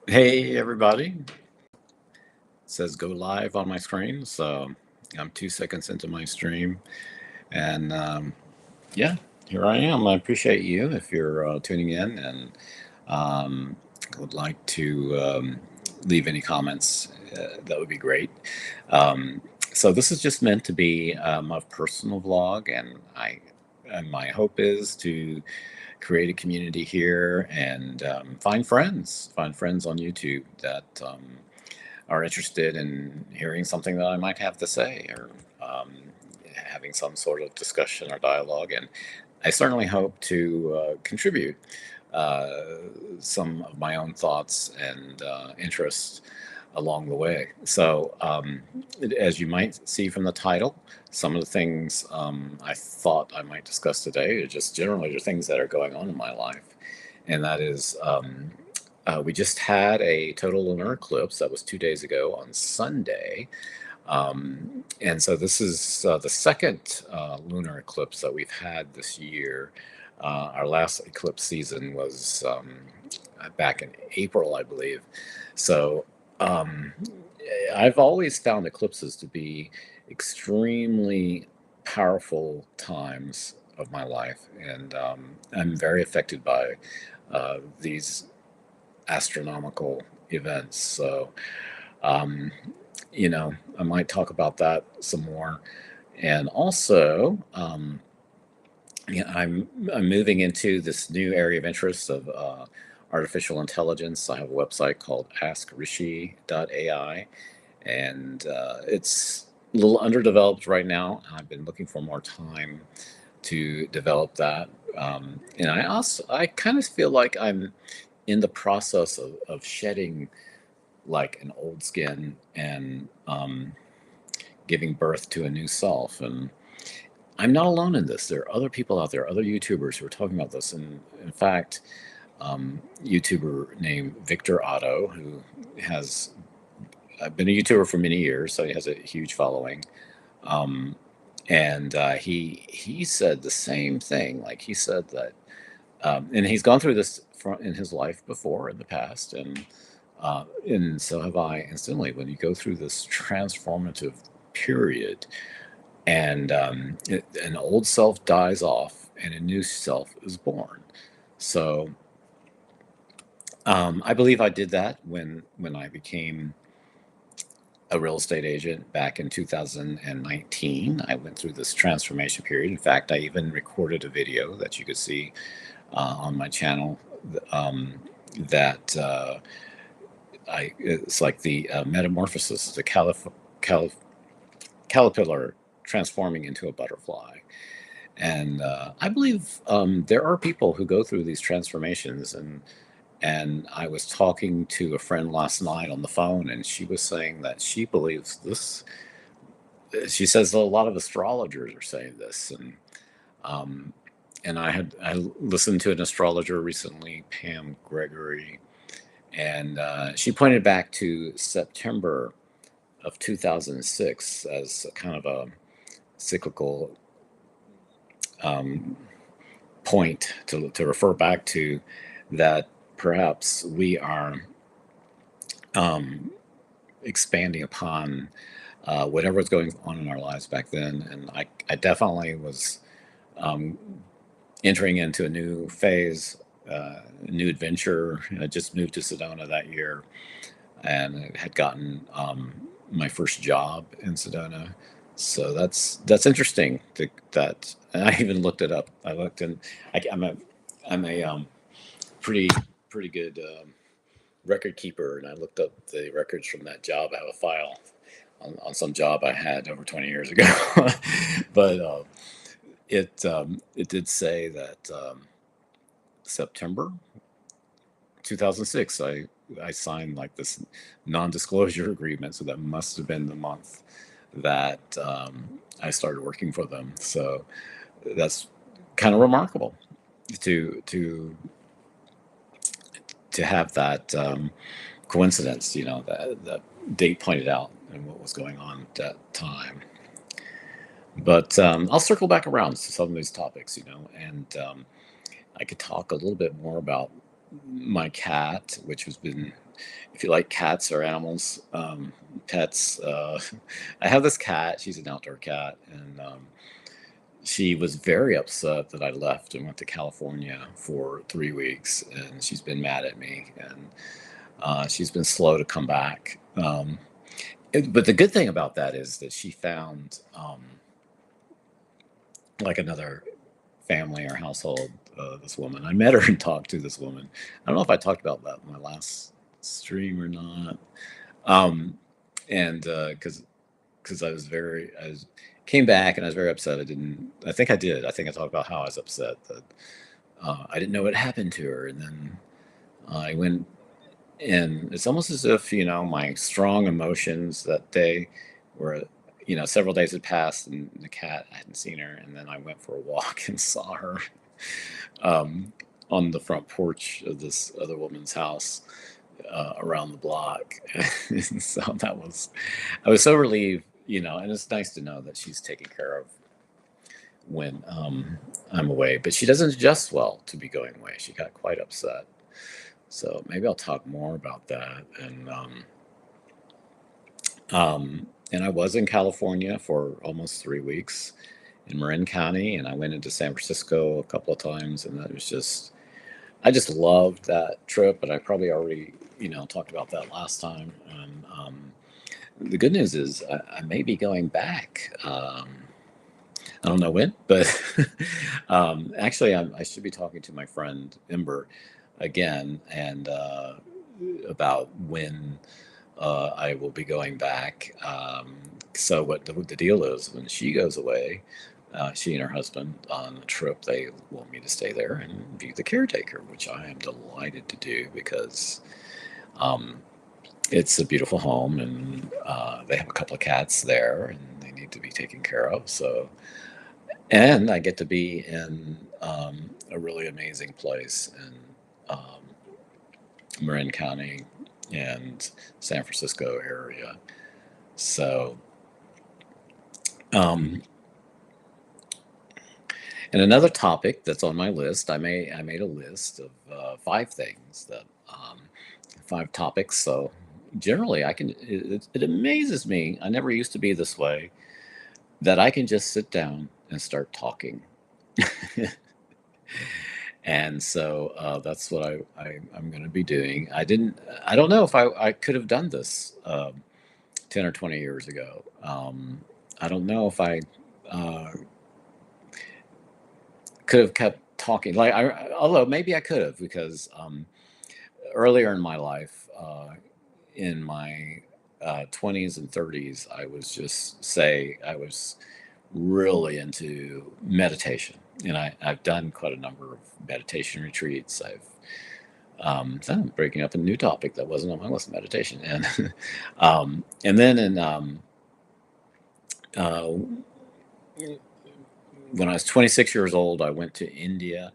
Hey everybody, it says go live on my screen. So I'm 2 seconds into my stream. And yeah, here I am. I appreciate you if you're tuning in and um, would like to leave any comments. That would be great. Um, so this is just meant to be a personal vlog, and my hope is to create a community here and find friends on YouTube that are interested in hearing something that I might have to say, or having some sort of discussion or dialogue. And I certainly hope to contribute uh, some of my own thoughts and interests along the way. So, as you might see from the title, some of the things I thought I might discuss today are just generally the things that are going on in my life. And that is, we just had a total lunar eclipse that was 2 days ago on Sunday. And so this is the second lunar eclipse that we've had this year. Our last eclipse season was back in April, I believe. So um, I've always found eclipses to be extremely powerful times of my life, and I'm very affected by these astronomical events. So, um, I might talk about that some more. And also, I'm moving into this new area of interest of artificial intelligence. I have a website called AskRishi.ai, and it's a little underdeveloped right now. I've been looking for more time to develop that. And I kind of feel like I'm in the process of shedding like an old skin and giving birth to a new self. And I'm not alone in this. There are other people out there, other YouTubers who are talking about this. And in fact, YouTuber named Victor Otto, who has been a YouTuber for many years, so he has a huge following. Um, and he said the same thing. Like he said that, and he's gone through this in his life before in the past, and so have I. Instantly, when you go through this transformative period, and an old self dies off, and a new self is born. So I believe I did that when I became a real estate agent back in 2019. I went through this transformation period. In fact, I even recorded a video that you could see on my channel. Um, that it's like the metamorphosis, the caterpillar transforming into a butterfly. And I believe there are people who go through these transformations. And I was talking to a friend last night on the phone, and she was saying that she believes this. She says a lot of astrologers are saying this, um, and I listened to an astrologer recently, Pam Gregory, and she pointed back to September of 2006 as a kind of a cyclical um, point to refer back to, that perhaps we are um, expanding upon whatever was going on in our lives back then. And I definitely was um, entering into a new phase, a new adventure. I just moved to Sedona that year, and had gotten my first job in Sedona. So that's interesting. That and I even looked it up. I looked and I'm a pretty pretty good record keeper, and I looked up the records from that job. I have a file on some job I had over 20 years ago, but it did say that September 2006. I signed like this non-disclosure agreement, so that must have been the month that I started working for them. So that's kind of remarkable to to to have that coincidence. That date pointed out and what was going on at that time. But I'll circle back around to some of these topics, and I could talk a little bit more about my cat, which has been if you like cats or animals, pets, I have this cat. She's an outdoor cat, and she was very upset that I left and went to California for 3 weeks, and she's been mad at me, and she's been slow to come back. But the good thing about that is that she found like another family or household. This woman, I met her and talked to this woman. I don't know if I talked about that in my last stream or not. Um, and because I was came back and I was very upset. I didn't. I think I did. I think I talked about how I was upset that I didn't know what happened to her, and then I went. And it's almost as if, my strong emotions that day were, several days had passed and the cat, I hadn't seen her. And then I went for a walk and saw her um, on the front porch of this other woman's house around the block. And so I was so relieved, and it's nice to know that she's taken care of when I'm away. But she doesn't adjust well to be going away. She got quite upset. So maybe I'll talk more about that. And I was in California for almost 3 weeks in Marin County, and I went into San Francisco a couple of times, and I just loved that trip. And I probably already, talked about that last time. And the good news is I may be going back. I don't know when, but actually, I should be talking to my friend Ember again, and about when I will be going back. So what the deal is, when she goes away, she and her husband on a trip, they want me to stay there and be the caretaker, which I am delighted to do because um, it's a beautiful home, and they have a couple of cats there, and they need to be taken care of. So, and I get to be in a really amazing place in um, Marin County and San Francisco area. So, um, and another topic that's on my list, I made a list of 5 things that 5 topics. So generally, it amazes me. I never used to be this way that I can just sit down and start talking. And so that's what I'm going to be doing. I don't know if I could have done this 10 or 20 years ago. I don't know if I uh, could have kept talking. Although maybe I could have, because earlier in my life, in my 20s and 30s, I was really into meditation. And I've done quite a number of meditation retreats. I'm breaking up a new topic that wasn't on my list, meditation. And then uh, when I was 26 years old, I went to India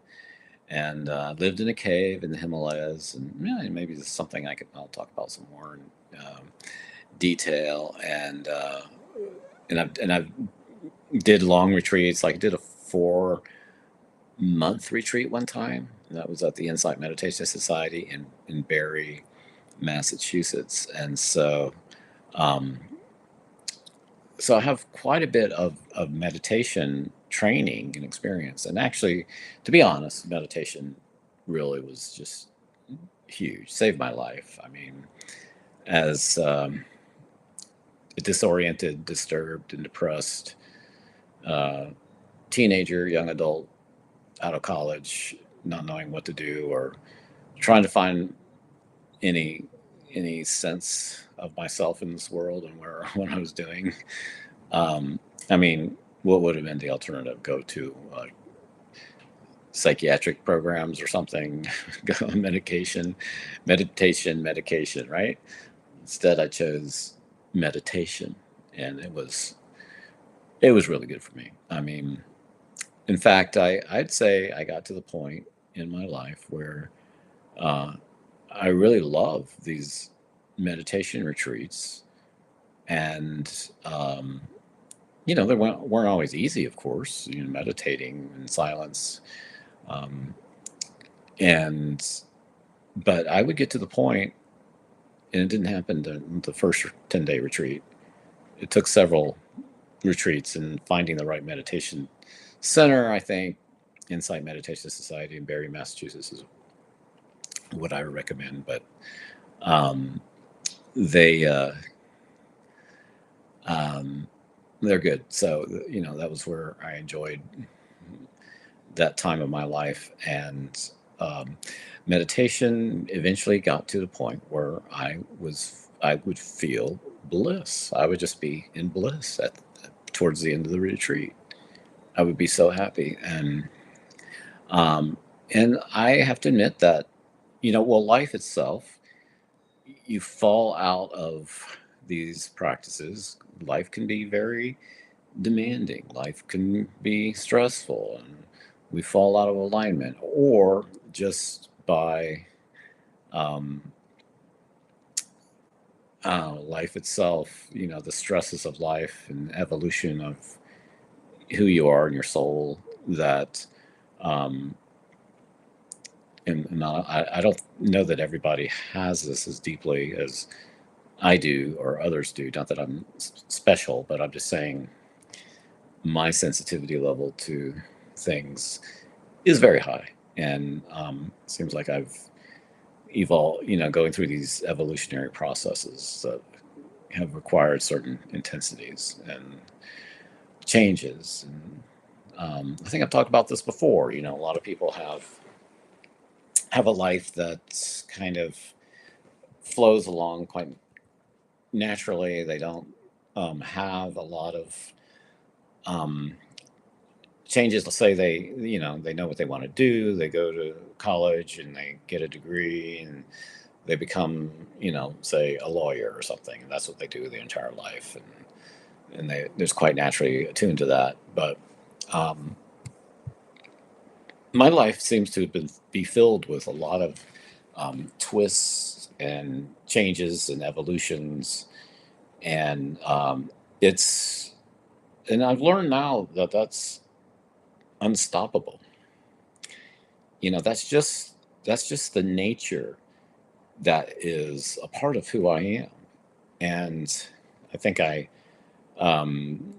and lived in a cave in the Himalayas. And yeah, maybe this is something I'll talk about some more in detail. And I did long retreats. Like I did a 4-month retreat one time. And that was at the Insight Meditation Society in Barre, Massachusetts. And um, so I have quite a bit of meditation training and experience. And actually, to be honest, meditation really was just huge, saved my life. I mean, as a disoriented, disturbed, and depressed uh, teenager, young adult, out of college, not knowing what to do or trying to find any any sense of myself in this world and where what I was doing. Um, I mean, what would have been the alternative? Go to psychiatric programs or something, go on medication, right? Instead, I chose meditation, and it was really good for me. I mean, in fact, I'd say I got to the point in my life where uh, I really love these meditation retreats, and they weren't always easy, of course. Meditating in silence, um, and but I would get to the point. And it didn't happen in the first 10-day retreat. It took several retreats and finding the right meditation center. I think Insight Meditation Society in Barre, Massachusetts is what I would recommend. But um, they um, they're good. So that was where I enjoyed that time of my life. And um, meditation eventually got to the point where I would feel bliss. I would just be in bliss towards the end of the retreat. I would be so happy. Um, and I have to admit that, well, life itself, you fall out of these practices. Life can be very demanding. Life can be stressful, and we fall out of alignment, or just by um, life itself, the stresses of life and evolution of who you are and your soul. That, um, and I don't know that everybody has this as deeply as I do or others do. Not that I'm special, but I'm just saying my sensitivity level to things is very high, and seems like I've evolved, going through these evolutionary processes that have required certain intensities and changes. And I think I've talked about this before. A lot of people have a life that kind of flows along quite naturally. They don't have a lot of um, changes. Let's say they know what they want to do. They go to college and they get a degree and they become, say a lawyer or something. And that's what they do their entire life. And they're quite naturally attuned to that. But um, my life seems to have be filled with a lot of twists and changes and evolutions. And it's, and I've learned now that that's unstoppable. That's just the nature that is a part of who I am. And I think I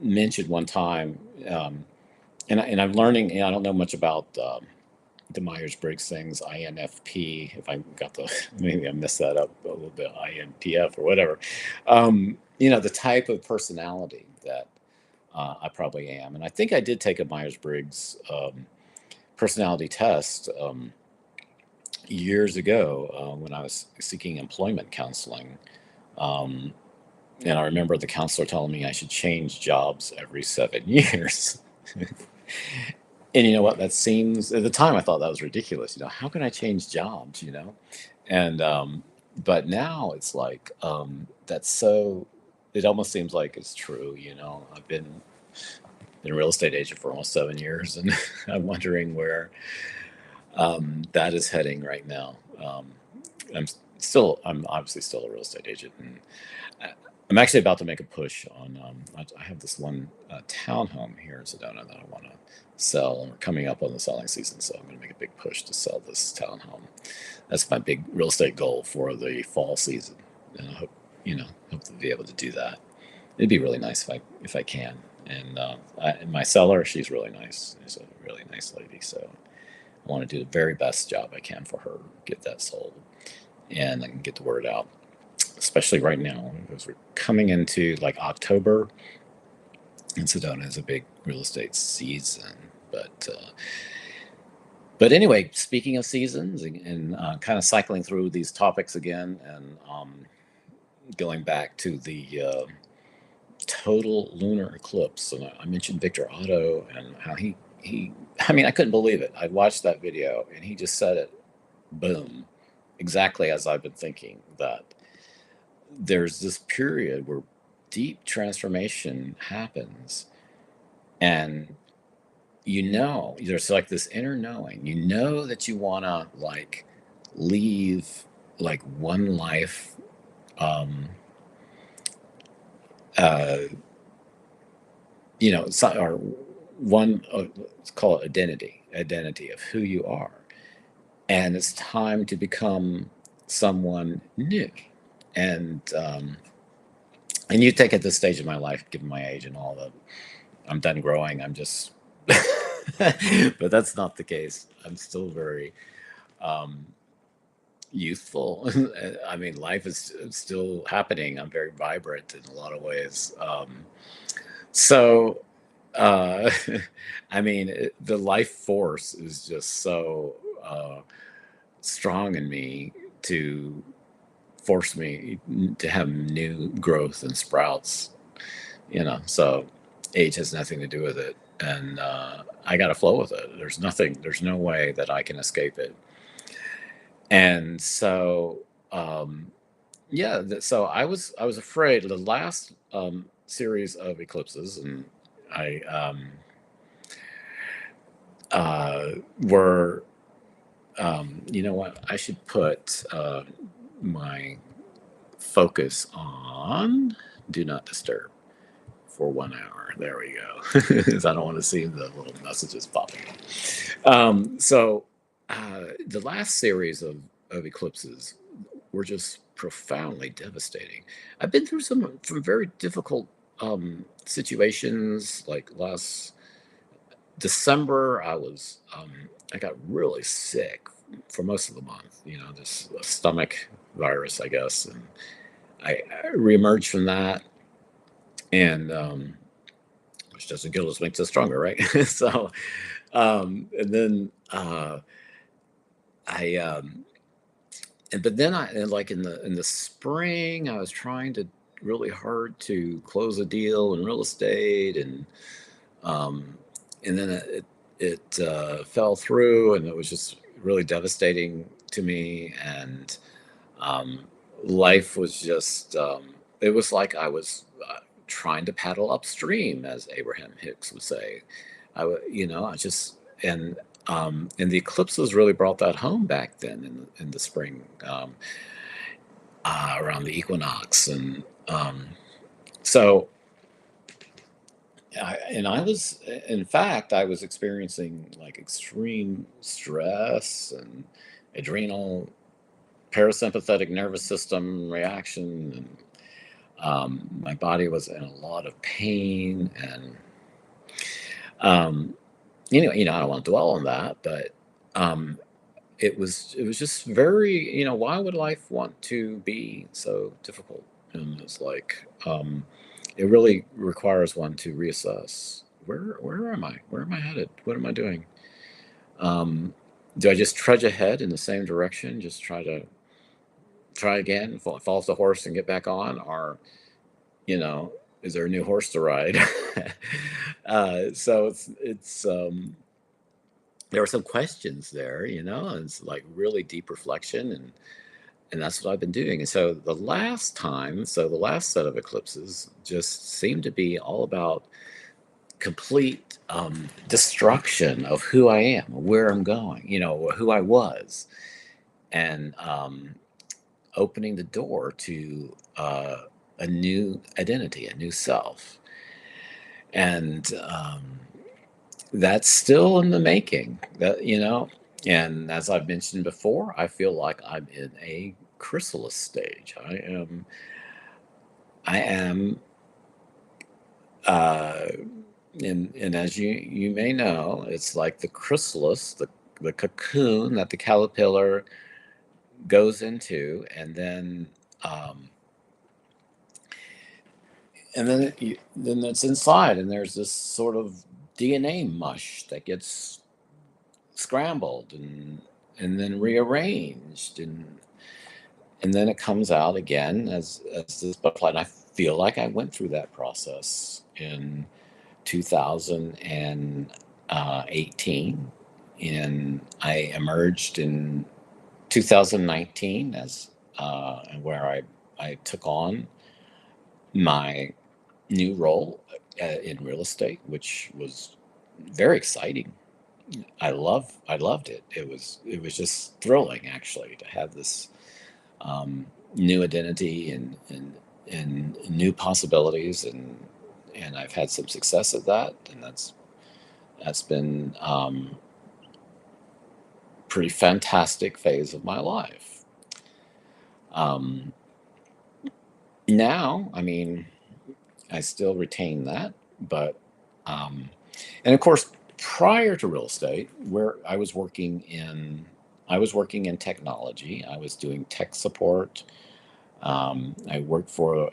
mentioned one time, and I'm learning. I don't know much about the Myers Briggs things, INFP. If I got the maybe I messed that up a little bit, INPF or whatever. The type of personality that I probably am, and I think I did take a Myers Briggs personality test. Years ago when I was seeking employment counseling. Um, and I remember the counselor telling me I should change jobs every 7 years. And you know what? That seems, at the time, I thought that was ridiculous. How can I change jobs, And, but now it's like, that's so, it almost seems like it's true. I've been a real estate agent for almost 7 years, and I'm wondering where that is heading right now. I'm obviously still a real estate agent, and I- I'm actually about to make a push on. I have this one townhome here in Sedona that I want to sell, and we're coming up on the selling season, so I'm going to make a big push to sell this townhome. That's my big real estate goal for the fall season, and I hope to be able to do that. It'd be really nice if I can. And and my seller, she's really nice. She's a really nice lady, so I want to do the very best job I can for her, get that sold, and I can get the word out, especially right now because we're coming into like October, and Sedona is a big real estate season. But anyway, speaking of seasons and kind of cycling through these topics again, and going back to the total lunar eclipse, and I mentioned Victor Otto and how he. I mean, I couldn't believe it. I watched that video, and he just said it, boom, exactly as I've been thinking, that there's this period where deep transformation happens, and there's like this inner knowing, that you want to like leave like one life, um uh or one, let's call it identity of who you are, and it's time to become someone new. And you think at this stage of my life, given my age and all, that I'm done growing. I'm just, but that's not the case. I'm still very um, youthful. I mean, life is still happening. I'm very vibrant in a lot of ways. So, uh, I mean, the life force is just so strong in me to force me to have new growth and sprouts, So age has nothing to do with it. And I got to flow with it. There's no way that I can escape it. And so, um, yeah, so I was afraid the last series of eclipses, and I uh, were, you know what? I should put my focus on do not disturb for 1 hour. There we go. Because I don't want to see the little messages popping up. The last series of eclipses were just profoundly devastating. I've been through some very difficult situations. Like last December, I got really sick for most of the month. This stomach virus, I guess, and I reemerged from that, and which doesn't kill us makes us stronger, right? So, and then I and but then and like in the spring, I was trying to really hard to close a deal in real estate, um, and then it fell through, and it was just really devastating to me. And um, life was just it was like I was trying to paddle upstream, as Abraham Hicks would say. I just and the eclipses really brought that home back then in the spring, around the equinox. And so I was, in fact, I was experiencing like extreme stress and adrenal parasympathetic nervous system reaction, and my body was in a lot of pain. And um, I don't want to dwell on that, but um, it was just very, why would life want to be so difficult? And it's like it really requires one to reassess, where am I? Where am I headed? What am I doing? Um, do I just trudge ahead in the same direction? Just try again, fall off the horse and get back on, or you know, is there a new horse to ride? So it's there were some questions there, and it's like really deep reflection, and that's what I've been doing. And so the last set of eclipses just seemed to be all about complete destruction of who I am, where I'm going, who I was, and opening the door to a new identity, a new self. And that's still in the making. And as I've mentioned before, I feel like I'm in a chrysalis stage. I am, uh, and as you may know, it's like the chrysalis, the cocoon that the caterpillar goes into, um, and then it's inside, and there's this sort of DNA mush that gets scrambled and then rearranged, and then it comes out again as this butterfly. And I feel like I went through that process in 2018, and I emerged in 2019 as and where I took on my new role in real estate, which was very exciting. I loved it. It was just thrilling, actually, to have this new identity and new possibilities, and I've had some success at that, and that's been pretty fantastic phase of my life. Um, Now, I mean, I still retain that, but um, and of course, prior to real estate, where I was working in technology. I was doing tech support. I worked for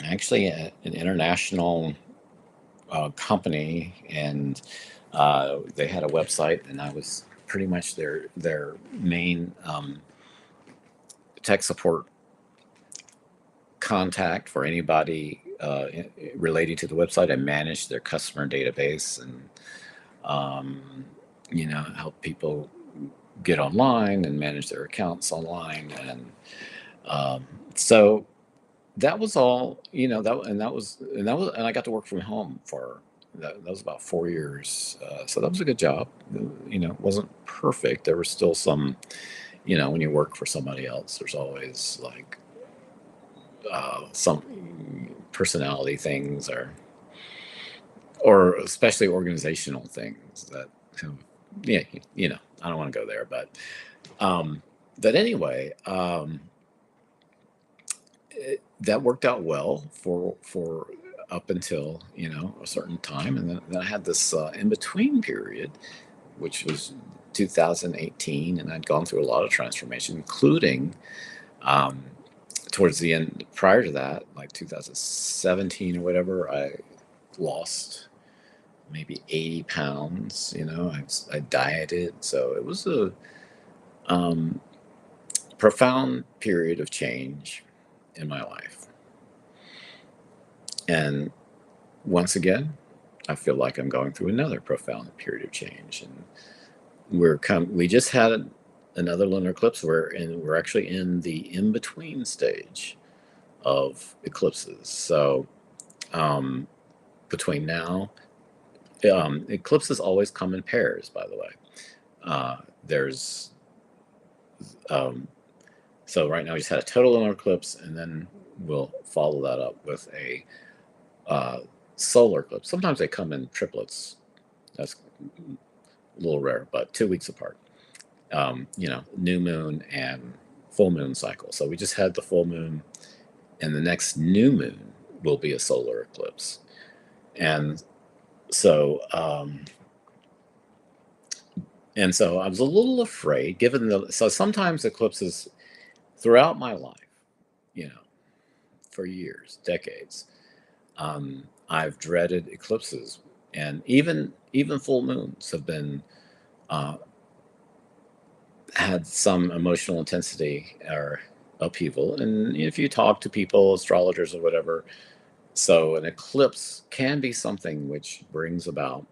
actually an international company, and they had a website, and I was pretty much their main tech support contact for anybody relating to the website. I managed their customer database and um, help people get online and manage their accounts online, and um, so that was all. And I got to work from home for that was about 4 years. So that was a good job. It wasn't perfect. There was still some, when you work for somebody else, there's always like some personality things, or especially organizational things that have, yeah, I don't want to go there, um, but anyway, that worked out well for up until a certain time, and then I had this in between period, which was 2018, and I'd gone through a lot of transformation, including um, towards the end. Prior to that, like 2017 or whatever, I lost maybe 80 pounds. I dieted, so it was a um, profound period of change in my life. And once again, I feel like I'm going through another profound period of change. And we just had another lunar eclipse. We're actually in the in between stage of eclipses. So um, between now, eclipses always come in pairs. By the way, there's um, so right now we just had a total lunar eclipse, and then we'll follow that up with a uh, solar eclipse. Sometimes they come in triplets. That's a little rare, but 2 weeks apart. New moon and full moon cycle. So we just had the full moon, and the next new moon will be a solar eclipse. And so, I was a little afraid, given so sometimes eclipses throughout my life, you know, for years, decades, I've dreaded eclipses, and even full moons have been uh, had some emotional intensity or upheaval. And if you talk to people, astrologers or whatever, so an eclipse can be something which brings about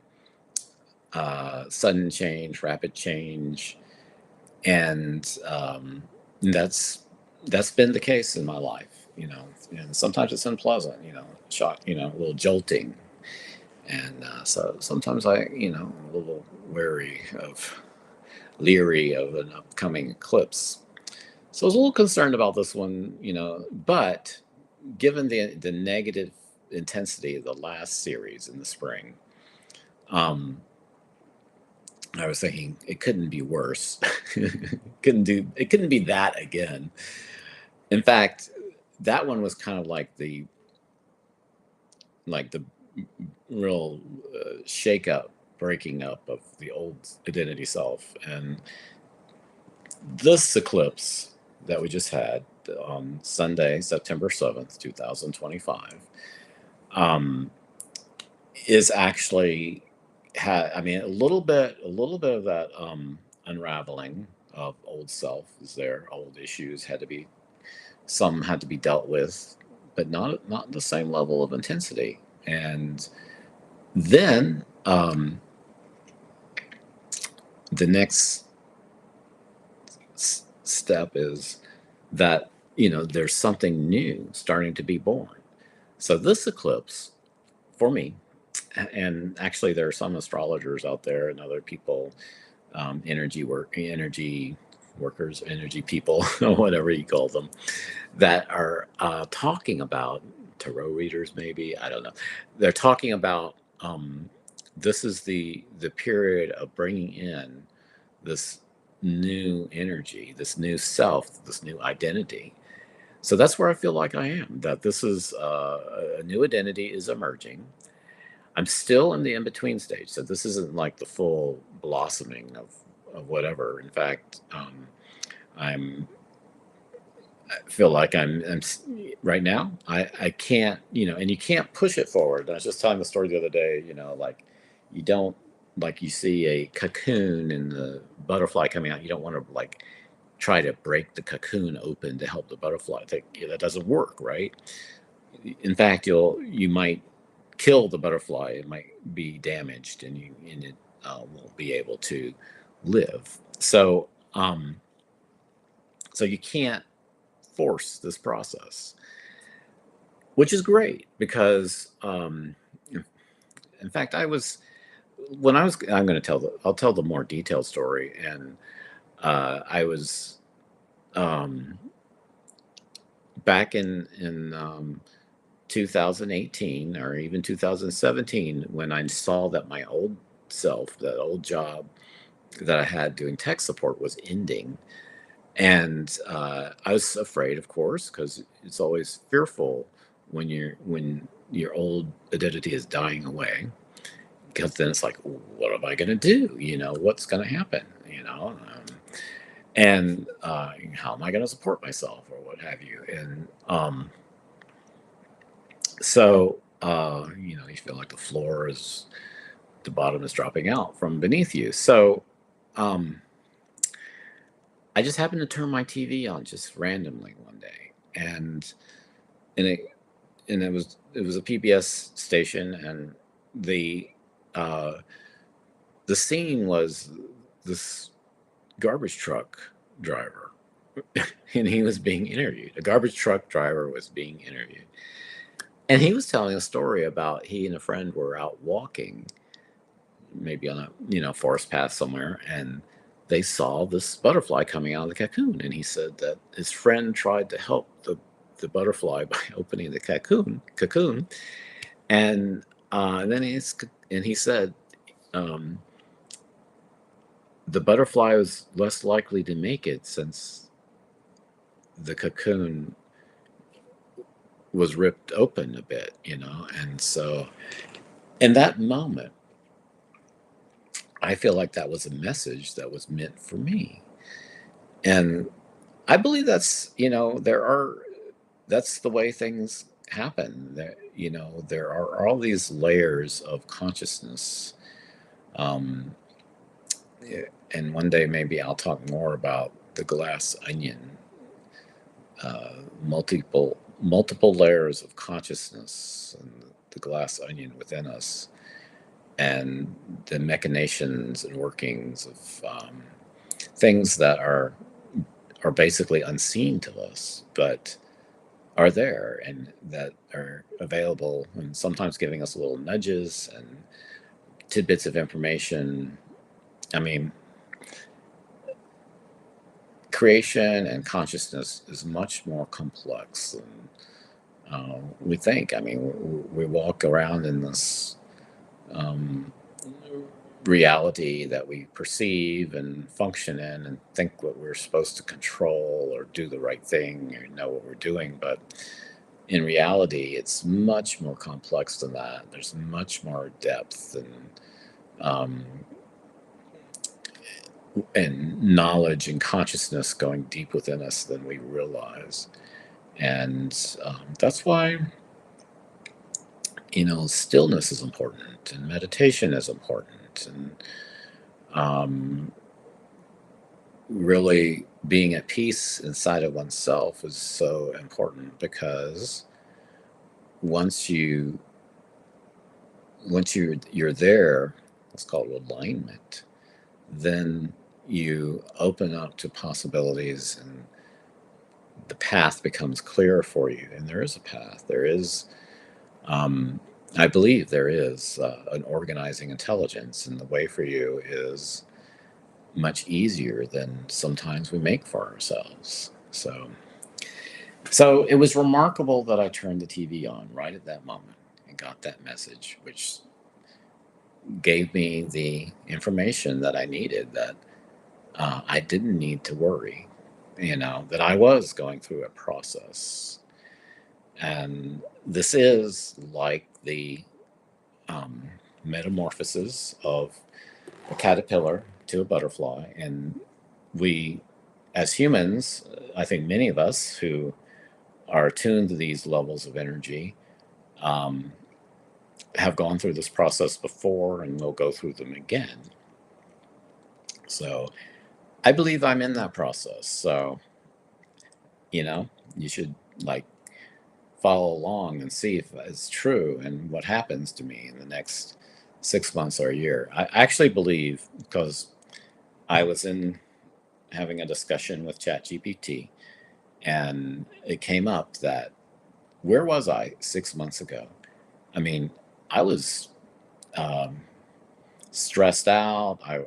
sudden change, rapid change, and that's that's been the case in my life. And sometimes it's unpleasant. Shock, a little jolting, and so sometimes I'm a little leery of an upcoming eclipse. So I was a little concerned about this one, but given the negative intensity of the last series in the spring, um, I was thinking it couldn't be worse. It couldn't be that again. In fact, that one was kind of like the real shake up, breaking up of the old identity self. And this eclipse that we just had on Sunday, September 7th, 2025, um, is actually I mean, a little bit of that unraveling of old self is there. Old issues some had to be dealt with, but not the same level of intensity. And then the next step is that there's something new starting to be born. So this eclipse, for me, and actually there are some astrologers out there and other people, energy workers, energy people, whatever you call them, that are talking about tarot readers. Maybe, I don't know. They're talking about this is the period of bringing in this new energy, this new self, this new identity. So that's where I feel like I am, that this is a new identity is emerging. I'm still in the in between stage. So this isn't like the full blossoming of whatever. In fact, I'm I feel like right now. I can't, and you can't push it forward. I was just telling the story the other day. Like you don't like you see a cocoon and the butterfly coming out. You don't want to like try to break the cocoon open to help the butterfly. That doesn't work, right? In fact, you might kill the butterfly. It might be damaged, and it won't be able to live. So you can't force this process, which is great because, in fact, I'm going to I'll tell the more detailed story. And I was um, back in 2018 or even 2017 when I saw that my old self, that old job that I had doing tech support, was ending. And I was afraid, of course, because it's always fearful when your old identity is dying away, because then it's like, what am I going to do? What's going to happen? And how am I going to support myself or what have you? And you feel like the bottom is dropping out from beneath you. So um, I just happened to turn my TV on just randomly one day, and it was a PBS station, and the uh, the scene was this garbage truck driver, and he was being interviewed. A garbage truck driver was being interviewed, and he was telling a story about he and a friend were out walking, maybe on a forest path somewhere, and they saw this butterfly coming out of the cocoon. And he said that his friend tried to help the butterfly by opening the cocoon, and then he said, um, the butterfly was less likely to make it since the cocoon was ripped open a bit, and so in that moment, I feel like that was a message that was meant for me. And I believe that's the way things happen. There are all these layers of consciousness. Um, yeah, and one day maybe I'll talk more about the glass onion, multiple layers of consciousness, and the glass onion within us, and the machinations and workings of things that are basically unseen to us, but are there and that are available, and sometimes giving us little nudges and tidbits of information. I mean, creation and consciousness is much more complex than we think. I mean, we walk around in this um, reality that we perceive and function in and think what we're supposed to control or do the right thing or know what we're doing. But in reality, it's much more complex than that. There's much more depth um, and knowledge and consciousness going deep within us than we realize. And that's why, stillness is important and meditation is important. And um, really being at peace inside of oneself is so important, because once you you're there, it's called alignment, then you open up to possibilities, and the path becomes clearer for you. And there is a path. There is, um, I believe, there is an organizing intelligence, and the way for you is much easier than sometimes we make for ourselves. So it was remarkable that I turned the TV on right at that moment and got that message, which gave me the information that I needed, that I didn't need to worry. that I was going through a process. And this is like the um, metamorphosis of a caterpillar to a butterfly. And we, as humans, I think many of us who are attuned to these levels of energy, um, have gone through this process before and will go through them again. So I believe I'm in that process. So, you know, you should like follow along and see if it's true and what happens to me in the next 6 months or a year. I actually believe, because I was in having a discussion with ChatGPT, and it came up that where was I 6 months ago? I mean, I was um, stressed out. I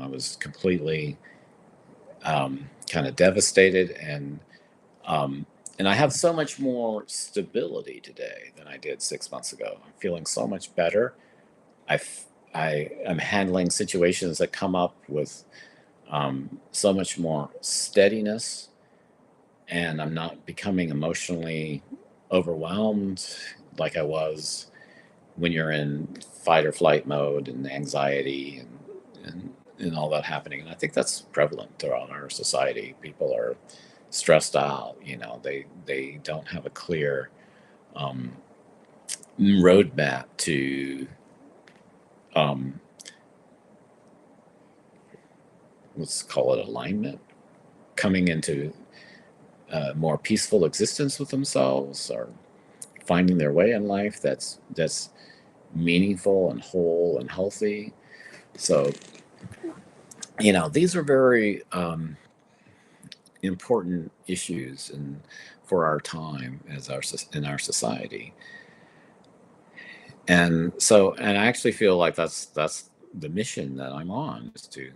was completely kind of devastated, um, and I have so much more stability today than I did 6 months ago. I'm feeling so much better. I f- I am handling situations that come up with so much more steadiness, and I'm not becoming emotionally overwhelmed like I was when you're in fight or flight mode and anxiety and all that happening. And I think that's prevalent throughout our society. People are stressed out. They don't have a clear um, roadmap to um, let's call it alignment, coming into a more peaceful existence with themselves, or finding their way in life that's meaningful and whole and healthy. So these are very important issues and for our time as in our society. And I actually feel like that's the mission that I'm on, is to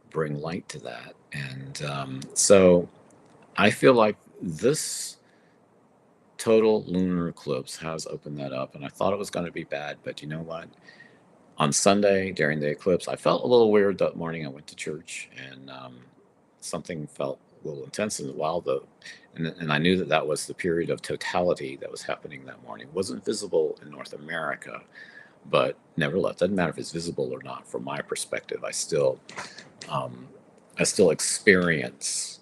bring light to that. And so I feel like this total lunar eclipse has opened that up, and I thought it was going to be bad, but you know what? On Sunday during the eclipse, I felt a little weird that morning. I went to church, and something felt a little intense and wild, though, and I knew that that was the period of totality that was happening that morning. It wasn't visible in North America, but nevertheless, doesn't matter if it's visible or not. From my perspective, um, I still experience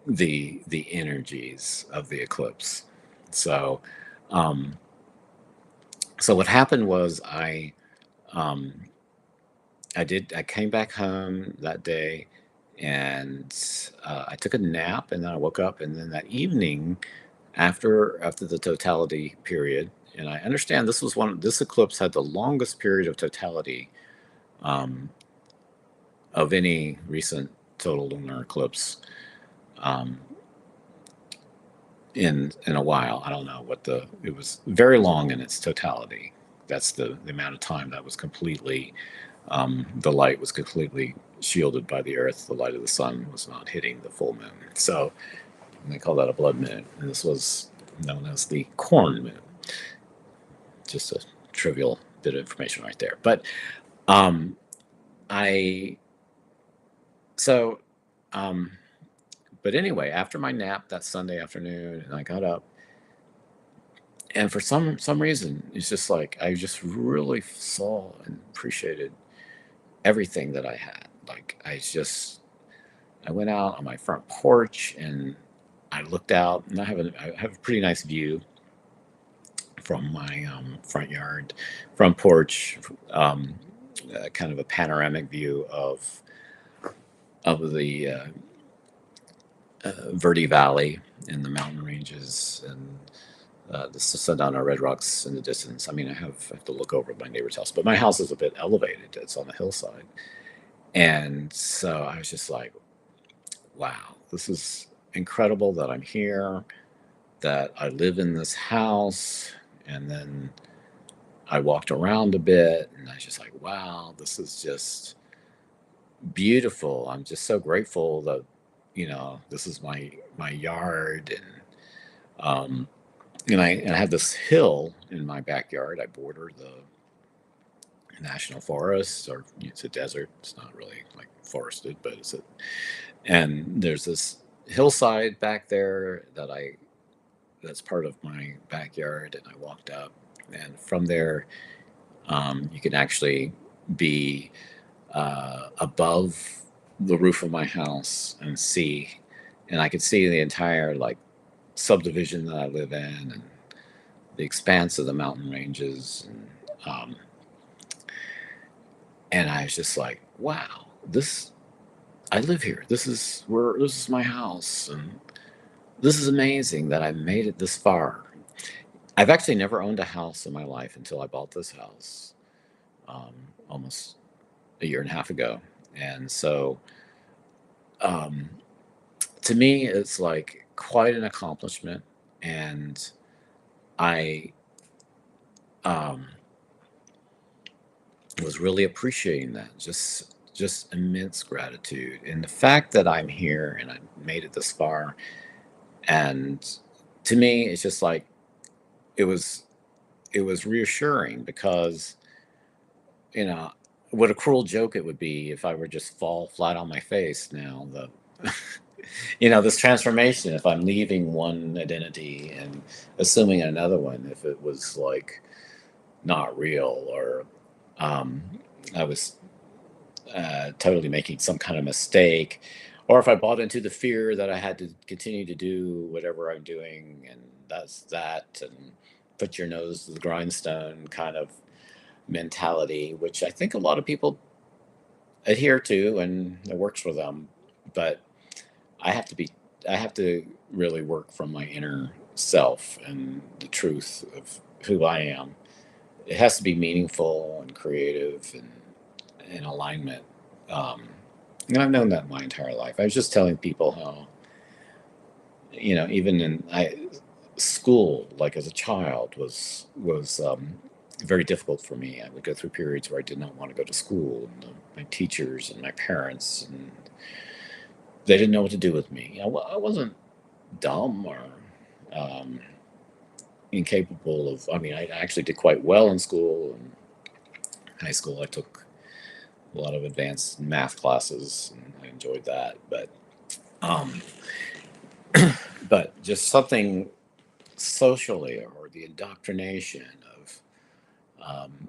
the energies of the eclipse. So, um, so what happened was um, I came back home that day, and I took a nap, and then I woke up, and then that evening, after the totality period, and I understand this eclipse had the longest period of totality um, of any recent total lunar eclipse um, in a while. I don't know what it was very long in its totality. That's the amount of time that was completely the light was completely shielded by the earth. The light of the sun was not hitting the full moon. So they call that a blood moon. And this was known as the corn moon. Just a trivial bit of information right there. But um, I, so, um, but anyway, after my nap that Sunday afternoon, and I got up, and for some reason, it's just like I just really saw and appreciated everything that I had. Like I went out on my front porch, and I looked out, and I have a pretty nice view from my front yard, front porch, um, kind of a panoramic view of the Verde Valley and the mountain ranges, and the Sedona Red Rocks in the distance. I mean, I have to look over my neighbor's house, but my house is a bit elevated. It's on a hillside. And so I was just like, wow, this is incredible that I'm here, that I live in this house. And then I walked around a bit, and I was just like, wow, this is just beautiful. I'm just so grateful that, this is my yard. Um, and I have this hill in my backyard. I border the national forest, or it's a desert. It's not really like forested, but And there's this hillside back there that's part of my backyard, and I walked up, and from there, you can actually be above the roof of my house and see, and I could see the entire like subdivision that I live in, and the expanse of the mountain ranges, and I was just like, wow, this I live here. This is my house, and this is amazing that I made it this far. I've actually never owned a house in my life until I bought this house um, almost a year and a half ago, and so um, to me, it's like quite an accomplishment, and I um, was really appreciating that. Just immense gratitude, and the fact that I'm here and I made it this far, and to me, it's just like it was it was reassuring because you know what a cruel joke it would be if I were just fall flat on my face now. The this transformation, if I'm leaving one identity and assuming another one, if it was like not real, or um, I was totally making some kind of mistake, or if I bought into the fear that I had to continue to do whatever I'm doing, and that's that, and put your nose to the grindstone kind of mentality, which I think a lot of people adhere to, and it works for them. But I have to be, I have to really work from my inner self and the truth of who I am. It has to be meaningful and creative and in alignment. Um, and I've known that my entire life. I was just telling people how, even in school, like as a child, was very difficult for me. I would go through periods where I did not want to go to school. And my teachers and my parents, and they didn't know what to do with me. I wasn't dumb or um, incapable of. I mean, I actually did quite well in school. In high school, I took a lot of advanced math classes, and I enjoyed that. Um, but just something socially, or the indoctrination of um,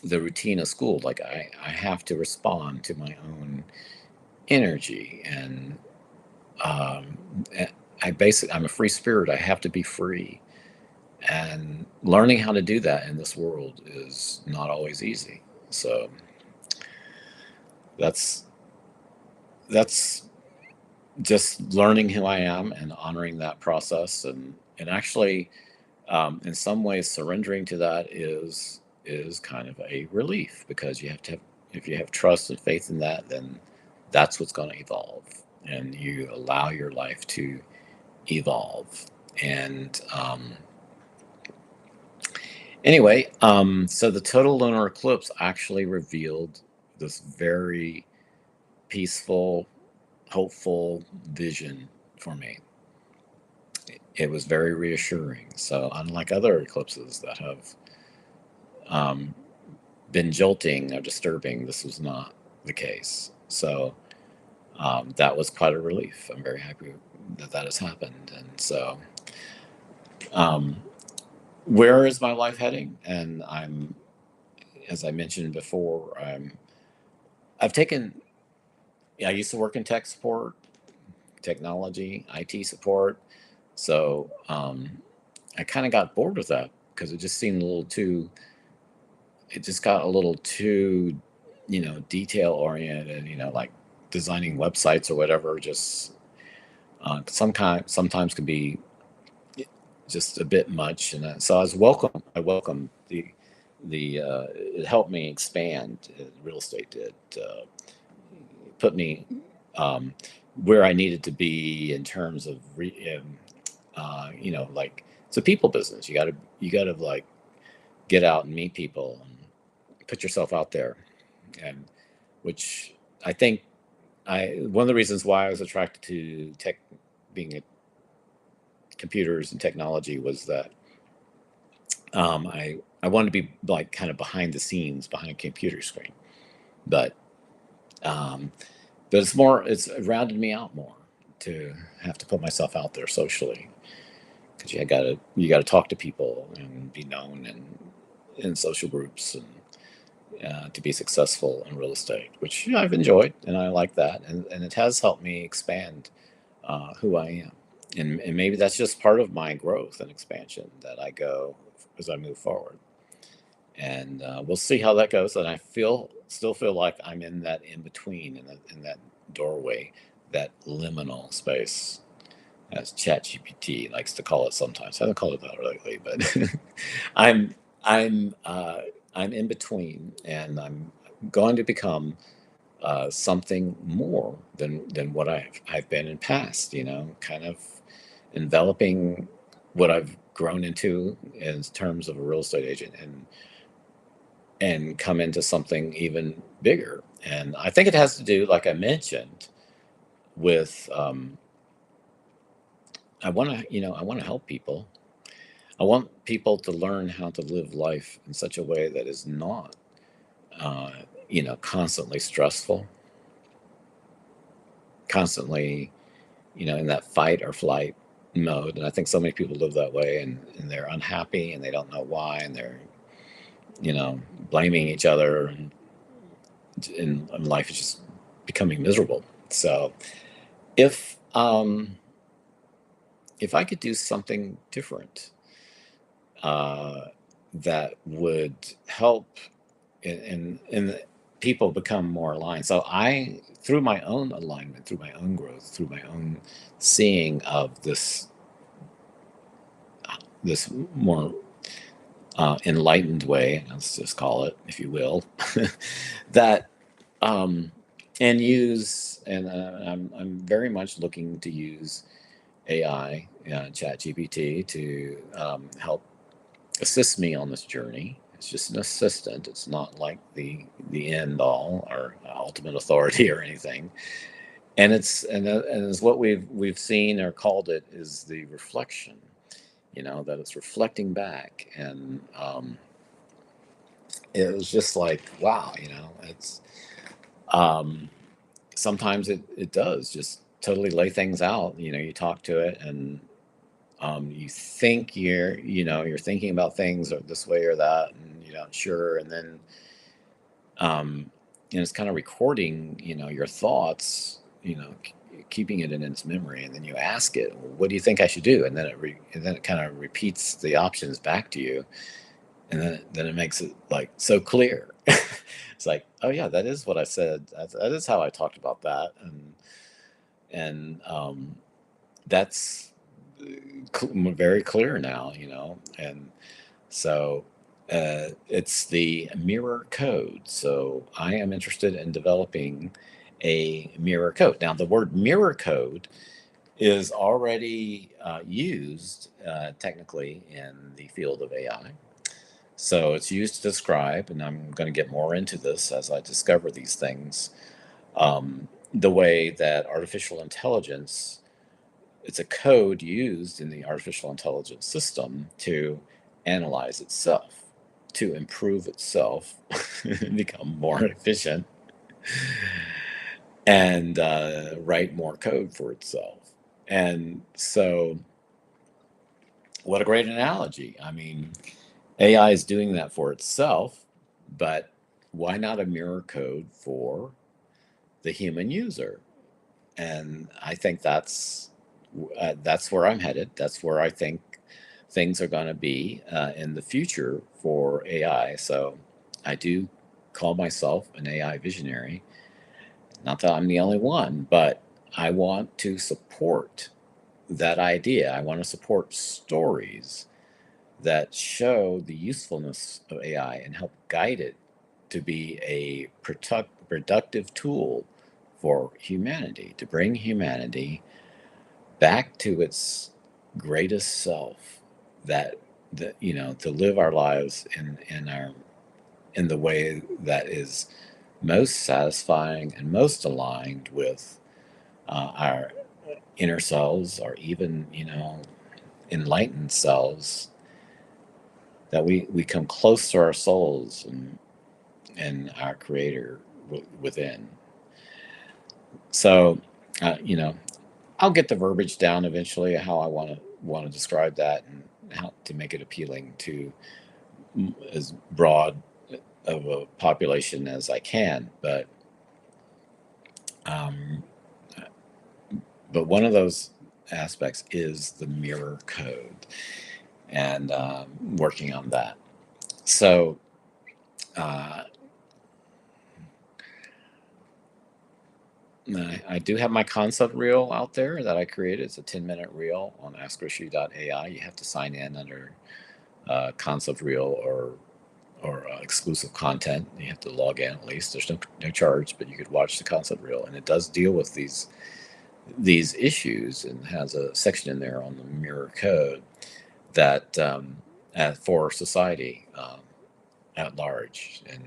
the routine of school. Like I have to respond to my own energy, and um, I'm a free spirit. I have to be free, and learning how to do that in this world is not always easy. So that's that's just learning who I am and honoring that process, and actually in some ways surrendering to that is kind of a relief, because you have to have, if you have trust and faith in that, then that's what's going to evolve, and you allow your life to evolve. And anyway, so the total lunar eclipse actually revealed this very peaceful, hopeful vision for me. It was very reassuring. So unlike other eclipses that have um, been jolting or disturbing, this was not the case. So that was quite a relief. I'm very happy that that has happened. And so, um, where is my life heading? And as I mentioned before, I've taken. I used to work in tech support, technology, IT support. So I kind of got bored with that because it just seemed a little too. It just got a little too, detail oriented. Like designing websites or whatever. Just sometimes can be just a bit much, and so I welcome the it helped me expand. Real estate did put me um, where I needed to be in terms of like it's a people business. You got to like get out and meet people and put yourself out there, and which I think I one of the reasons why I was attracted to tech, being a computers and technology, was that I wanted to be like kind of behind the scenes, behind a computer screen. But um, But it's rounded me out more to have to put myself out there socially, because you gotta talk to people and be known in social groups, and to be successful in real estate, which I've enjoyed and I like that, and it has helped me expand who I am, and maybe that's just part of my growth and expansion that I go as I move forward, and we'll see how that goes. And I still feel like I'm in that in between, in that doorway, that liminal space, as ChatGPT likes to call it sometimes. I haven't called it that lately, but I'm I'm uh, I'm in between, and I'm going to become something more than what I've been in past. Kind of enveloping what I've grown into in terms of a real estate agent, and come into something even bigger. And I think it has to do, like I mentioned, with I want to help people. I want people to learn how to live life in such a way that is not, uh, constantly stressful, constantly, in that fight or flight mode. And I think so many people live that way, and they're unhappy and they don't know why, and they're, blaming each other, and life is just becoming miserable. So if if I could do something different, uh, that would help in people become more aligned. So through my own alignment, through my own growth, through my own seeing of this more enlightened way, let's just call it, if you will, that um, I'm very much looking to use AI, ChatGPT, to help assist me on this journey. It's just an assistant. It's not like the end all or ultimate authority or anything. And it's what we've seen or called it is the reflection. That it's reflecting back, and it was just like, wow. It's um, sometimes it does just totally lay things out. You talk to it, and you think you're thinking about things or this way or that, and you're not sure, and then um, it's kind of recording, your thoughts, keeping it in its memory, and then you ask it, "Well, what do you think I should do?" And then it kind of repeats the options back to you, and then it makes it like so clear. It's like, oh yeah, that is what I said. That is how I talked about that, and that's very clear now, and so it's the mirror code. So I am interested in developing a mirror code. Now, the word mirror code is already used technically in the field of AI. So it's used to describe, and I'm going to get more into this as I discover these things, the way that artificial intelligence, it's a code used in the artificial intelligence system to analyze itself, to improve itself, become more efficient, and write more code for itself. And so, what a great analogy. I mean, AI is doing that for itself, but why not a mirror code for the human user? And I think that's where I'm headed. That's where I think things are going to be in the future for AI. So I do call myself an AI visionary. Not that I'm the only one, but I want to support that idea. I want to support stories that show the usefulness of AI and help guide it to be a productive tool for humanity, to bring humanity back to its greatest self, that to live our lives in the way that is most satisfying and most aligned with our inner selves, or even enlightened selves, that we come close to our souls and our creator within. So, you know, I'll get the verbiage down eventually, how I want to describe that and how to make it appealing to as broad of a population as I can. Um, but one of those aspects is the mirror code, and working on that. So uh, I do have my concept reel out there that I created. It's a 10-minute reel on AskRishi.ai. You have to sign in under concept reel or exclusive content. You have to log in at least. There's no charge, but you could watch the concept reel, and it does deal with these issues and has a section in there on the mirror code that for society at large. And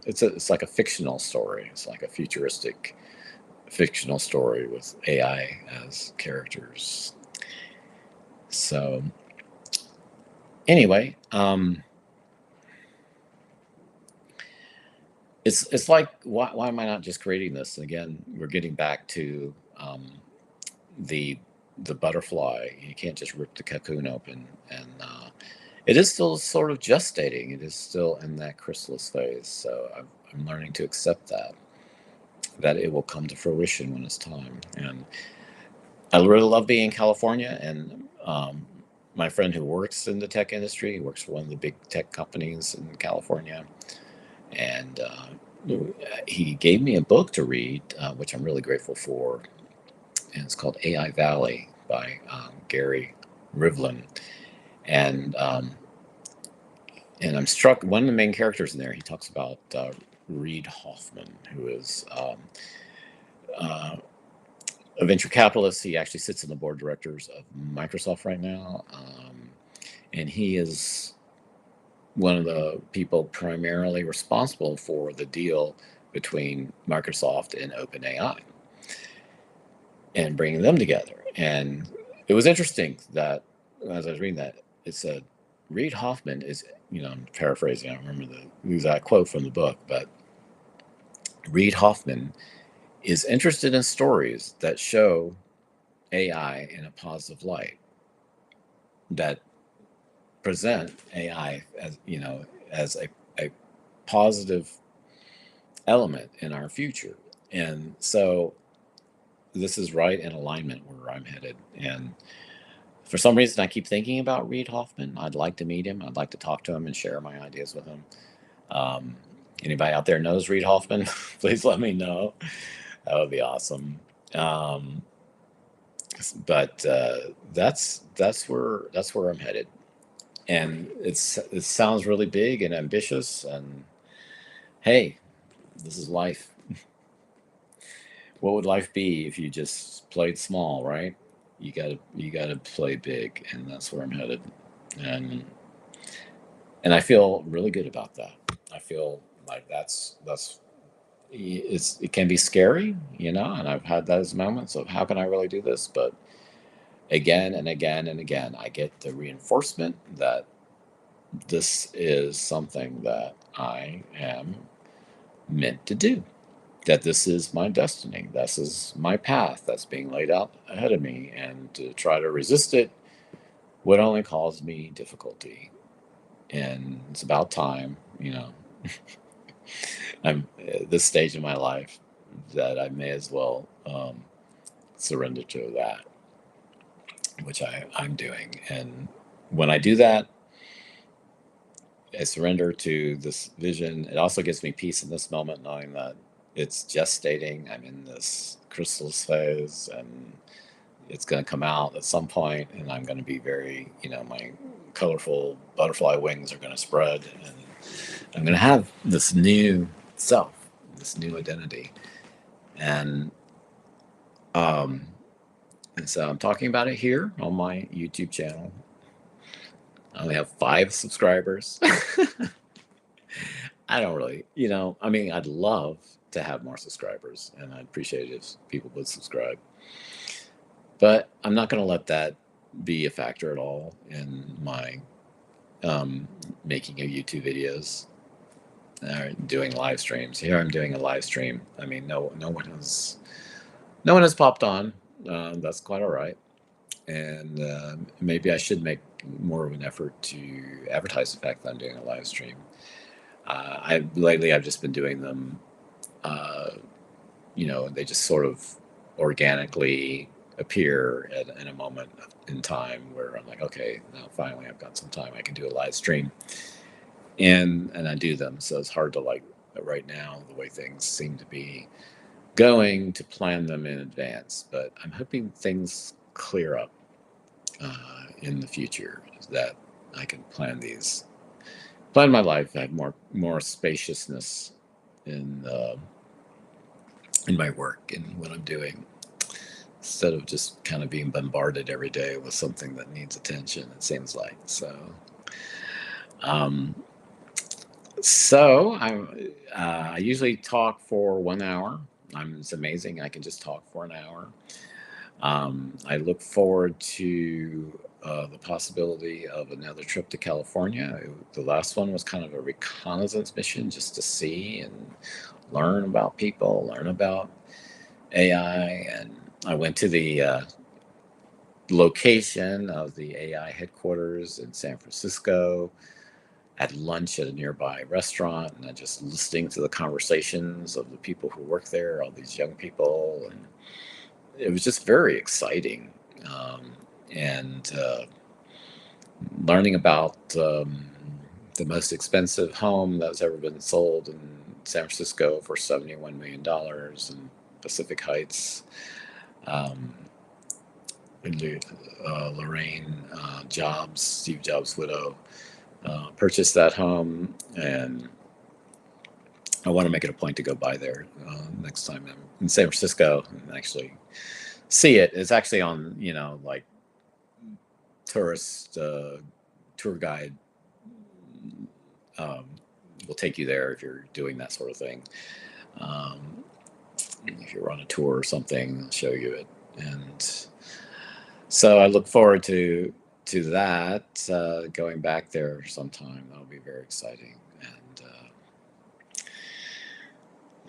it's like a fictional story. It's like a futuristic fictional story with AI as characters. So anyway, it's like why am I not just creating this? Again, we're getting back to the the butterfly. You can't just rip the cocoon open, and it is still sort of gestating. It is still in that chrysalis phase. So I'm learning to accept that it will come to fruition when it's time. And I really love being in California. And my friend who works in the tech industry, he works for one of the big tech companies in California, and he gave me a book to read, which I'm really grateful for, and it's called AI Valley by Gary Rivlin. And I'm struck. One of the main characters in there, he talks about Reid Hoffman, who is uh, a venture capitalist. He actually sits in the board of directors of Microsoft right now, and he is one of the people primarily responsible for the deal between Microsoft and OpenAI and bringing them together. And it was interesting that as I was reading that, it said Reid Hoffman is, I'm paraphrasing, I don't remember the exact quote from the book, but Reid Hoffman is interested in stories that show AI in a positive light, that present AI as, as a positive element in our future. And so this is right in alignment where I'm headed. And for some reason, I keep thinking about Reid Hoffman. I'd like to meet him. I'd like to talk to him and share my ideas with him. Um, Anybody out there knows Reid Hoffman? Please let me know. That would be awesome. Um, but that's where I'm headed, and it sounds really big and ambitious. And hey, this is life. What would life be if you just played small, right? You gotta play big, and that's where I'm headed. And I feel really good about that. I feel like it can be scary, and I've had those moments of how can I really do this, but again and again and again, I get the reinforcement that this is something that I am meant to do, that this is my destiny, this is my path that's being laid out ahead of me, and to try to resist it would only cause me difficulty. And it's about time, I'm at this stage in my life that I may as well surrender to that, which I'm doing. And when I do that, I surrender to this vision. It also gives me peace in this moment, knowing that it's gestating. I'm in this chrysalis phase, and it's going to come out at some point, and I'm going to be very, my colorful butterfly wings are going to spread, and I'm going to have this new self, this new identity. And um, and so I'm talking about it here on my YouTube channel. I only have 5 subscribers. I don't really, I mean, I'd love to have more subscribers, and I'd appreciate it if people would subscribe. But I'm not going to let that be a factor at all in my um, making of YouTube videos. doing live streams. Here I'm doing a live stream. I mean, no one has popped on. That's quite all right. And maybe I should make more of an effort to advertise the fact that I'm doing a live stream. I've just been doing them. Uh, they just sort of organically appear in a moment in time where I'm like, okay, now finally I've got some time. I can do a live stream, and I do them. So it's hard to like right now the way things seem to be going to plan them in advance. But I'm hoping things clear up in the future that I can plan my life. I have more spaciousness in in my work and what I'm doing, instead of just kind of being bombarded every day with something that needs attention. It seems like so. Um, I usually talk for 1 hour. It's amazing. I can just talk for an hour. I look forward to the possibility of another trip to California. The last one was kind of a reconnaissance mission just to see and learn about people, learn about AI. And I went to the location of the AI headquarters in San Francisco, had lunch at a nearby restaurant, and I just listening to the conversations of the people who work there, all these young people, and it was just very exciting. And learning about the most expensive home that's ever been sold in San Francisco for $71 million in Pacific Heights. Um, Lorraine Steve Jobs' widow, purchased that home, and I want to make it a point to go by there next time I'm in San Francisco and actually see it. It's actually on, like tourist tour guide um, will take you there if you're doing that sort of thing. Um, if you're on a tour or something, they'll show you it, and so I look forward to that going back there sometime. That'll be very exciting,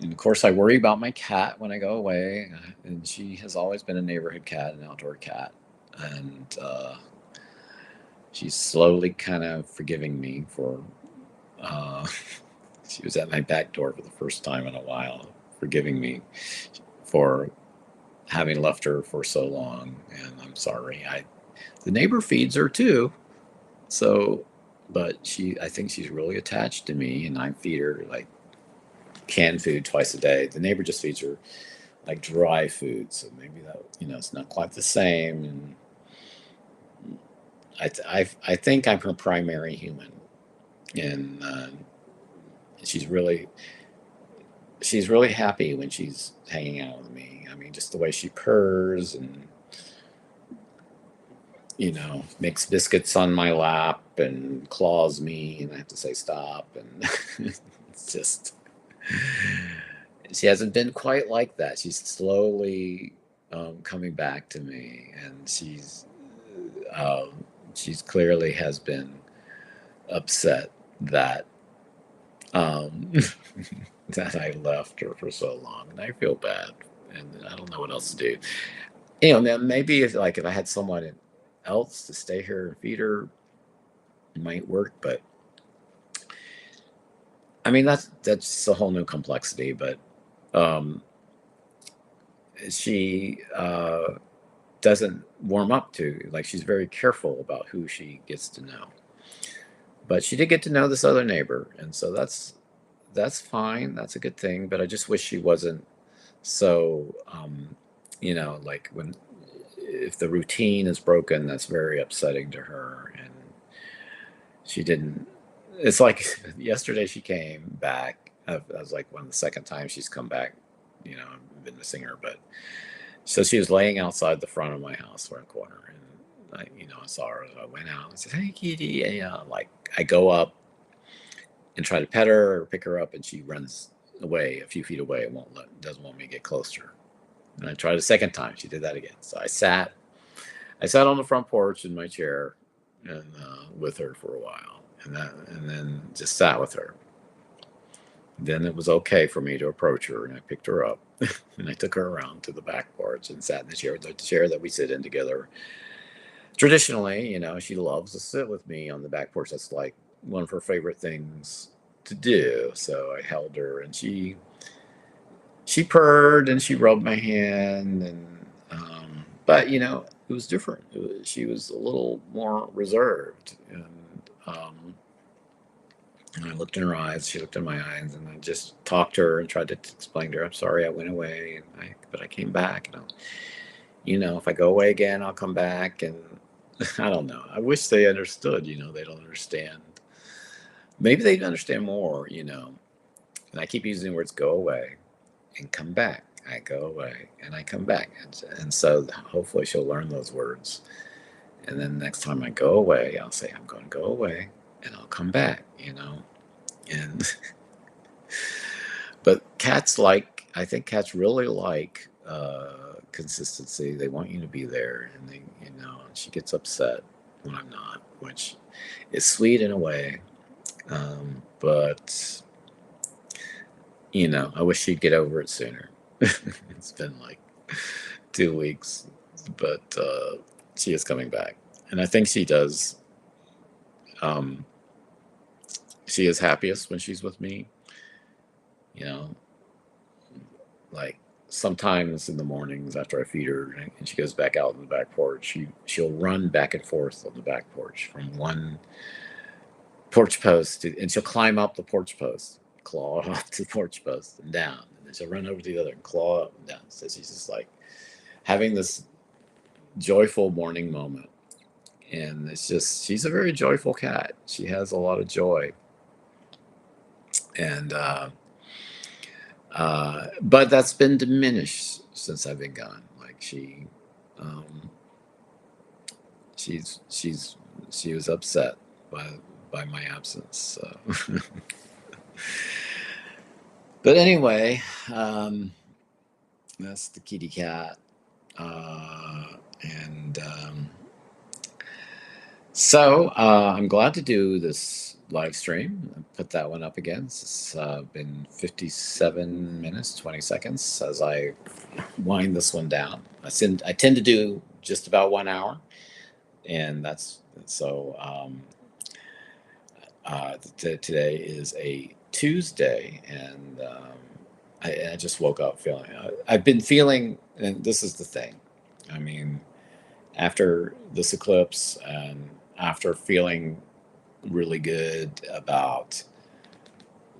and of course I worry about my cat when I go away, and she has always been a neighborhood cat, an outdoor cat, and she's slowly kind of forgiving me for. Uh, she was at my back door for the first time in a while, forgiving me for having left her for so long, and I'm sorry. The neighbor feeds her too, so, but I think she's really attached to me, and I feed her like canned food twice a day. The neighbor just feeds her like dry food, so maybe that it's not quite the same. And I think I'm her primary human, and she's really she's really happy when she's hanging out with me. I mean, just the way she purrs and makes biscuits on my lap and claws me, and I have to say stop. And it's just, she hasn't been quite like that. She's slowly coming back to me, and she's clearly has been upset that um, that I left her for so long, and I feel bad, and I don't know what else to do. Now maybe if I had someone else to stay here and feed her, it might work. But I mean, that's a whole new complexity. But um, she doesn't warm up to, like, she's very careful about who she gets to know. But she did get to know this other neighbor, and so that's fine. That's a good thing. But I just wish she wasn't so like when if the routine is broken, that's very upsetting to her. And she didn't. It's like yesterday she came back. I was like one of the second time she's come back. I've been missing her, but so she was laying outside the front of my house, around the corner, and I saw her. I went out and said, "Hey, kitty," and like I go up and try to pet her or pick her up, and she runs away a few feet away. Doesn't want me to get close to her. And I tried a second time. She did that again. So I sat on the front porch in my chair and with her for a while, and then just sat with her. then it was okay for me to approach her, and I picked her up and I took her around to the back porch and sat in the chair that we sit in together. Traditionally, she loves to sit with me on the back porch. That's like one of her favorite things to do. So I held her, and she purred and she rubbed my hand, and but it was different. She was a little more reserved, and I looked in her eyes. She looked in my eyes, and I just talked to her and tried to explain to her, "I'm sorry, I went away, but I came back, and if I go away again, I'll come back." And I don't know. I wish they understood. They don't understand. Maybe they'd understand more. And I keep using the words "go away" and "come back." I go away and I come back, and so hopefully she'll learn those words. And then next time I go away, I'll say, "I'm going to go away and I'll come back." And but I think cats really like consistency. They want you to be there, and she gets upset when I'm not, which is sweet in a way. But I wish she'd get over it sooner. It's been like 2 weeks, but she is coming back, and I think she does. Um, she is happiest when she's with me. You know, like sometimes in the mornings after I feed her and she goes back out on the back porch, she'll run back and forth on the back porch from one porch post and she'll climb up the porch post, claw up to the porch post and down, and then she'll run over to the other and claw up and down. So she's just like having this joyful morning moment. And it's just, she's a very joyful cat. She has a lot of joy. And, but that's been diminished since I've been gone. Like um, she was upset by my absence. So. But anyway, that's the kitty cat. And so I'm glad to do this live stream. I'll put that one up again. It's been 57 minutes, 20 seconds as I wind this one down. I tend to do just about 1 hour, and that's so. Today is a Tuesday, and I just woke up feeling. I've been feeling, and this is the thing. I mean, after this eclipse, and after feeling really good about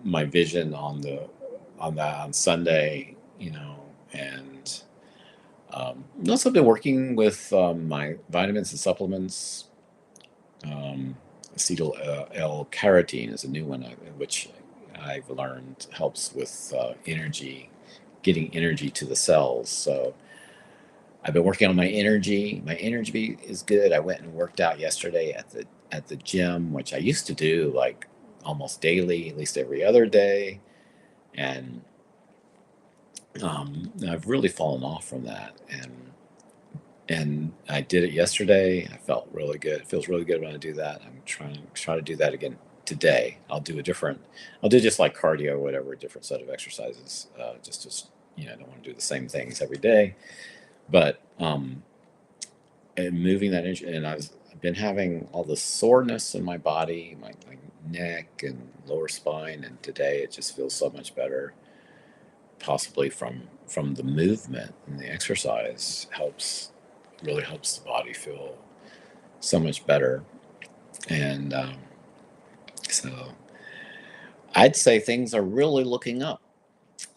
my vision on Sunday, and also been working with my vitamins and supplements. Acetyl L-carotene is a new one, which I've learned helps with energy, getting energy to the cells. So I've been working on my energy. My energy is good. I went and worked out yesterday at the gym, which I used to do like almost daily, at least every other day, and I've really fallen off from that. And I did it yesterday. I felt really good. It feels really good when I do that. I'm try to do that again today. I'll do just like cardio or whatever, a different set of exercises. I don't want to do the same things every day, but and moving that energy. And I've been having all the soreness in my body, my neck and lower spine, and today it just feels so much better. Possibly from the movement, and the exercise really helps the body feel so much better. And so I'd say things are really looking up.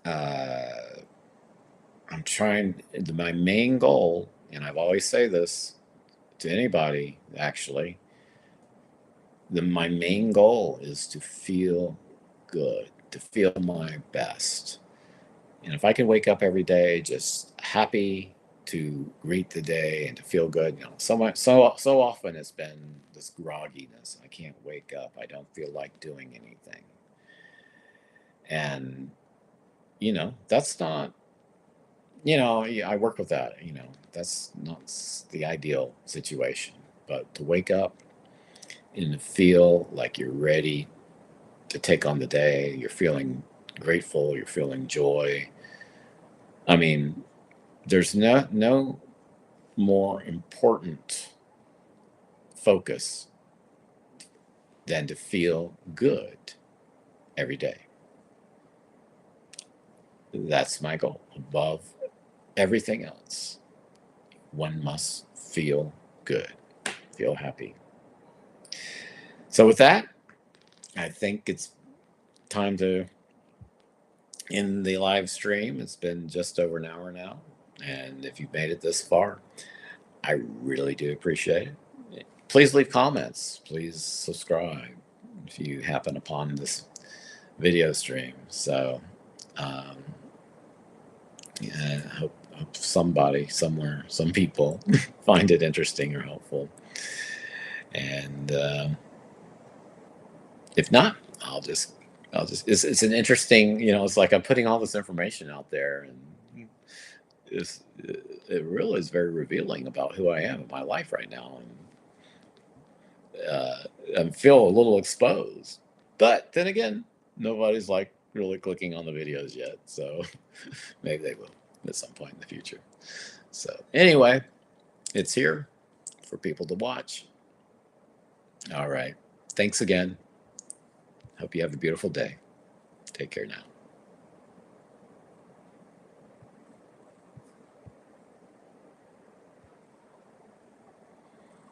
Uh, I'm trying, my main goal, and I've always say this to anybody actually, my main goal is to feel good, to feel my best. And if I can wake up every day just happy to greet the day and to feel good, so often it's been this grogginess. I can't wake up. I don't feel like doing anything. And that's not. Yeah, I work with that. That's not the ideal situation. But to wake up and to feel like you're ready to take on the day, you're feeling grateful, you're feeling joy. I mean, there's no more important focus than to feel good every day. That's my goal. Above everything else, one must feel good, feel happy. So, with that, I think it's time to end the live stream. It's been just over an hour now. And if you've made it this far, I really do appreciate it. Please leave comments. Please subscribe if you happen upon this video stream. So, um, yeah, I hope somebody somewhere, some people find it interesting or helpful. And if not, it's an interesting, it's like I'm putting all this information out there, and it really is very revealing about who I am in my life right now. And I feel a little exposed, but then again, nobody's like really clicking on the videos yet. So maybe they will at some point in the future. So anyway, it's here for people to watch. All right. Thanks again. Hope you have a beautiful day. Take care now.